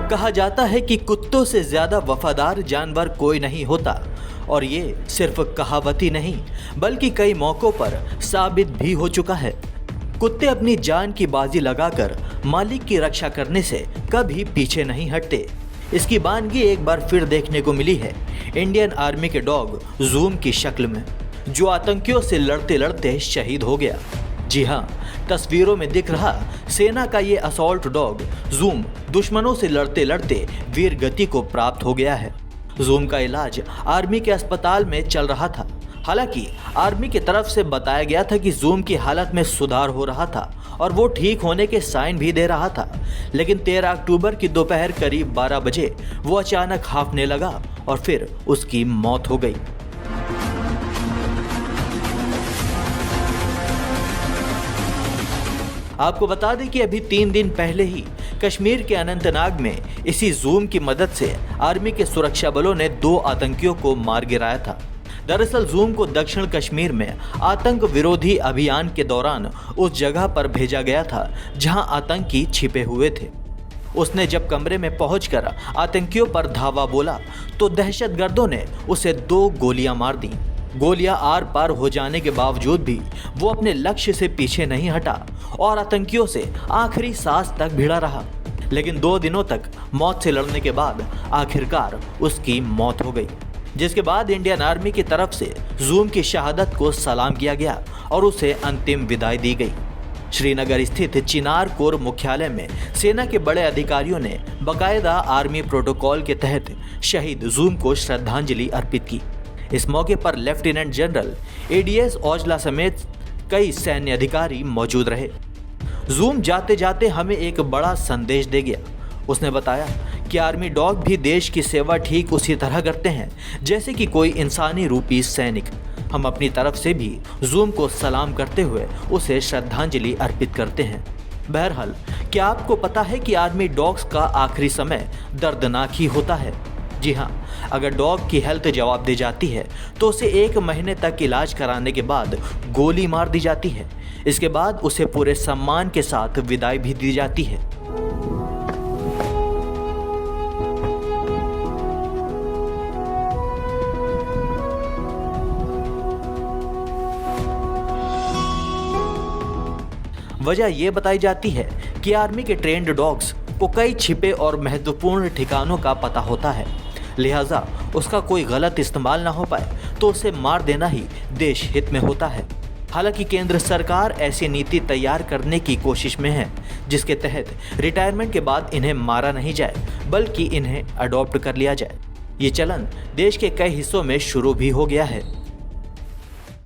कहा जाता है कि कुत्तों से ज्यादा वफादार जानवर कोई नहीं होता और ये सिर्फ कहावत ही नहीं बल्कि कई मौकों पर साबित भी हो चुका है। कुत्ते अपनी जान की बाजी लगाकर मालिक की रक्षा करने से कभी पीछे नहीं हटते। इसकी वानगी एक बार फिर देखने को मिली है इंडियन आर्मी के डॉग जूम की शक्ल में, जो आतंकियों से लड़ते लड़ते शहीद हो गया। जी हाँ, तस्वीरों में दिख रहा सेना का ये असॉल्ट डॉग जूम दुश्मनों से लड़ते लड़ते वीर गति को प्राप्त हो गया है। जूम का इलाज आर्मी के अस्पताल में चल रहा था। हालांकि आर्मी की तरफ से बताया गया था कि जूम की हालत में सुधार हो रहा था और वो ठीक होने के साइन भी दे रहा था, लेकिन 13 अक्टूबर की दोपहर करीब 12 बजे वो अचानक हांफने लगा और फिर उसकी मौत हो गई। आपको बता दें कि अभी 3 दिन पहले ही कश्मीर के अनंतनाग में इसी जूम की मदद से आर्मी के सुरक्षा बलों ने 2 आतंकियों को मार गिराया था। दरअसल जूम को दक्षिण कश्मीर में आतंक विरोधी अभियान के दौरान उस जगह पर भेजा गया था जहां आतंकी छिपे हुए थे। उसने जब कमरे में पहुंचकर आतंकियों पर धावा बोला तो दहशतगर्दों ने उसे 2 गोलियां मार दी। गोलियां आर पार हो जाने के बावजूद भी वो अपने लक्ष्य से पीछे नहीं हटा और आतंकियों से आखिरी सांस तक भिड़ा रहा। लेकिन 2 दिनों तक मौत से लड़ने के बाद आखिरकार उसकी मौत हो गई, जिसके बाद इंडियन आर्मी की तरफ से जूम की शहादत को सलाम किया गया और उसे अंतिम विदाई दी गई। श्रीनगर स्थित चिनार कोर मुख्यालय में सेना के बड़े अधिकारियों ने बाकायदा आर्मी प्रोटोकॉल के तहत शहीद जूम को श्रद्धांजलि अर्पित की। इस मौके पर लेफ्टिनेंट जनरल एडीएस औजला समेत कई सैन्य अधिकारी मौजूद रहे। जूम जाते जाते हमें एक बड़ा संदेश दे गया। उसने बताया कि आर्मी डॉग भी देश की सेवा ठीक उसी तरह करते हैं जैसे कि कोई इंसानी रूपी सैनिक। हम अपनी तरफ से भी जूम को सलाम करते हुए उसे श्रद्धांजलि अर्पित करते हैं। बहरहाल, क्या आपको पता है कि आर्मी डॉग्स का आखिरी समय दर्दनाक ही होता है? जी हाँ, अगर डॉग की हेल्थ जवाब दे जाती है तो उसे 1 महीने तक इलाज कराने के बाद गोली मार दी जाती है। इसके बाद उसे पूरे सम्मान के साथ विदाई भी दी जाती है। वजह यह बताई जाती है कि आर्मी के ट्रेंड डॉग्स को कई छिपे और महत्वपूर्ण ठिकानों का पता होता है, लिहाजा उसका कोई गलत इस्तेमाल ना हो पाए तो उसे मार देना ही देश हित में होता है। हालांकि केंद्र सरकार ऐसी नीति तैयार करने की कोशिश में है जिसके तहत रिटायरमेंट के बाद इन्हें मारा नहीं जाए बल्कि इन्हें अडॉप्ट कर लिया जाए। ये चलन देश के कई हिस्सों में शुरू भी हो गया है।